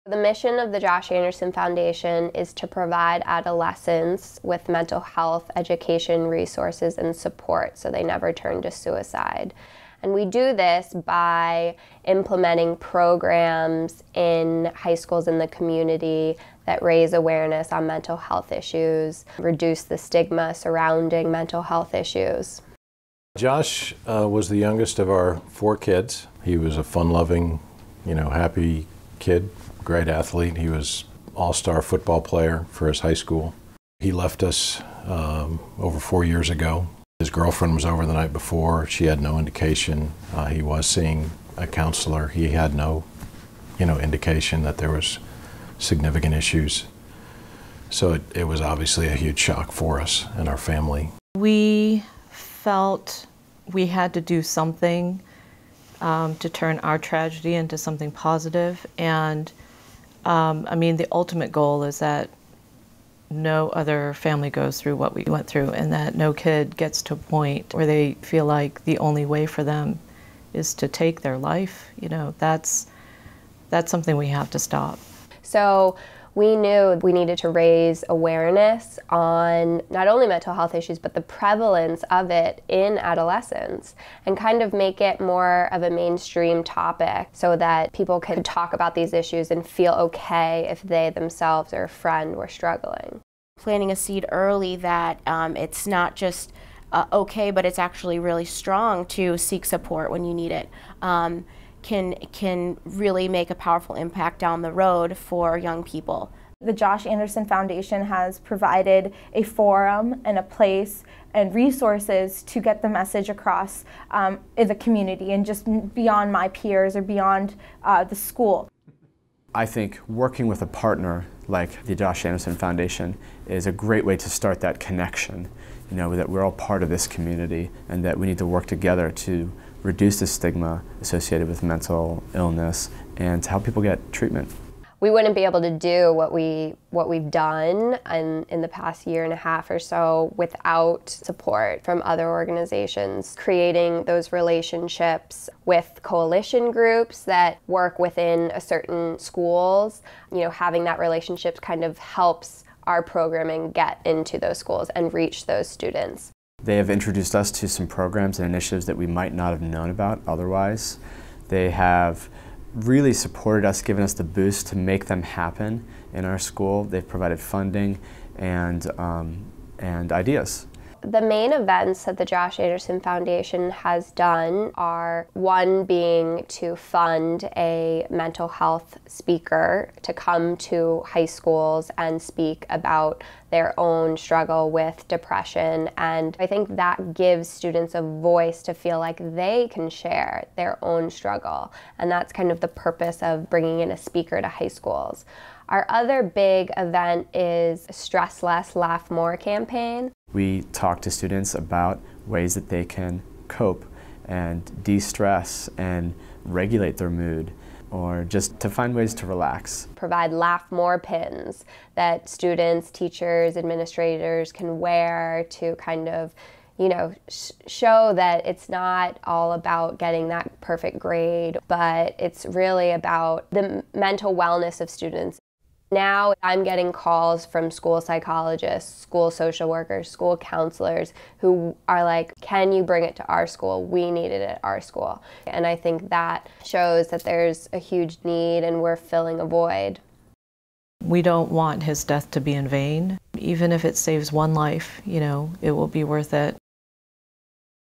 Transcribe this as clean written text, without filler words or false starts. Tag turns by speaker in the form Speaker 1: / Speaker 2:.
Speaker 1: The mission of the Josh Anderson Foundation is to provide adolescents with mental health education, resources, and support so they never turn to suicide. And we do this by implementing programs in high schools in the community that raise awareness on mental health issues, reduce the stigma surrounding mental health issues.
Speaker 2: Josh was the youngest of our 4 kids. He was a fun-loving, happy kid, great athlete. He was all-star football player for his high school. He left us over 4 years ago. His girlfriend was over the night before. She had no indication. He was seeing a counselor. He had no, indication that there was significant issues. So it was obviously a huge shock for us and our family.
Speaker 3: We felt we had to do something to turn our tragedy into something positive. And the ultimate goal is that no other family goes through what we went through, and that no kid gets to a point where they feel like the only way for them is to take their life. That's something we have to stop.
Speaker 1: So we knew we needed to raise awareness on not only mental health issues, but the prevalence of it in adolescence, and kind of make it more of a mainstream topic so that people can talk about these issues and feel okay if they themselves or a friend were struggling.
Speaker 4: Planting a seed early that it's not just okay, but it's actually really strong to seek support when you need it. Can really make a powerful impact down the road for young people.
Speaker 5: The Josh Anderson Foundation has provided a forum and a place and resources to get the message across in the community and just beyond my peers or beyond the school.
Speaker 6: I think working with a partner like the Josh Anderson Foundation is a great way to start that connection, that we're all part of this community and that we need to work together to reduce the stigma associated with mental illness and to help people get treatment.
Speaker 1: We wouldn't be able to do what we've done in the past year and a half or so without support from other organizations. Creating those relationships with coalition groups that work within a certain schools, having that relationship kind of helps our programming get into those schools and reach those students.
Speaker 6: They have introduced us to some programs and initiatives that we might not have known about otherwise. They have really supported us, given us the boost to make them happen in our school. They've provided funding and ideas.
Speaker 1: The main events that the Josh Anderson Foundation has done are, one being to fund a mental health speaker to come to high schools and speak about their own struggle with depression. And I think that gives students a voice to feel like they can share their own struggle. And that's kind of the purpose of bringing in a speaker to high schools. Our other big event is Stress Less, Laugh More campaign.
Speaker 6: We talk to students about ways that they can cope and de-stress and regulate their mood, or just to find ways to relax.
Speaker 1: Provide Laugh More pins that students, teachers, administrators can wear to kind of show that it's not all about getting that perfect grade, but it's really about the mental wellness of students. Now I'm getting calls from school psychologists, school social workers, school counselors who are like, can you bring it to our school? We need it at our school. And I think that shows that there's a huge need and we're filling a void.
Speaker 3: We don't want his death to be in vain. Even if it saves one life, it will be worth it.